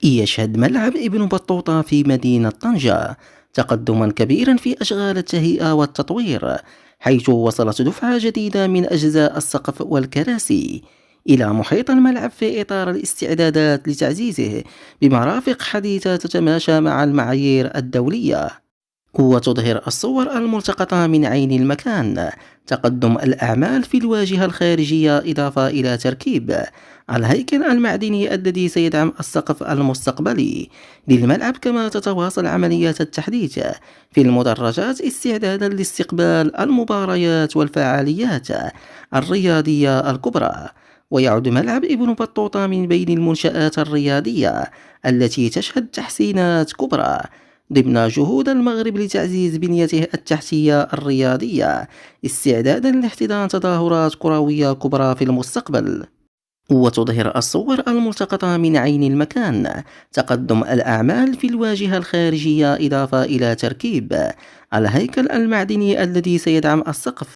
يشهد ملعب ابن بطوطة في مدينة طنجة تقدما كبيرا في أشغال التهيئة والتطوير، حيث وصلت دفعة جديدة من أجزاء السقف والكراسي إلى محيط الملعب في إطار الاستعدادات لتعزيزه بمرافق حديثة تتماشى مع المعايير الدولية. وتظهر الصور الملتقطة من عين المكان تقدم الأعمال في الواجهة الخارجية، إضافة إلى تركيب الهيكل المعدني الذي سيدعم السقف المستقبلي للملعب. كما تتواصل عمليات التحديث في المدرجات استعدادا لاستقبال المباريات والفعاليات الرياضية الكبرى. ويعد ملعب ابن بطوطة من بين المنشآت الرياضية التي تشهد تحسينات كبرى ضمن جهود المغرب لتعزيز بنيته التحتية الرياضية، استعدادا لاحتضان تظاهرات كروية كبرى في المستقبل. وتظهر الصور الملتقطة من عين المكان تقدم الأعمال في الواجهة الخارجية، إضافة إلى تركيب الهيكل المعدني الذي سيدعم السقف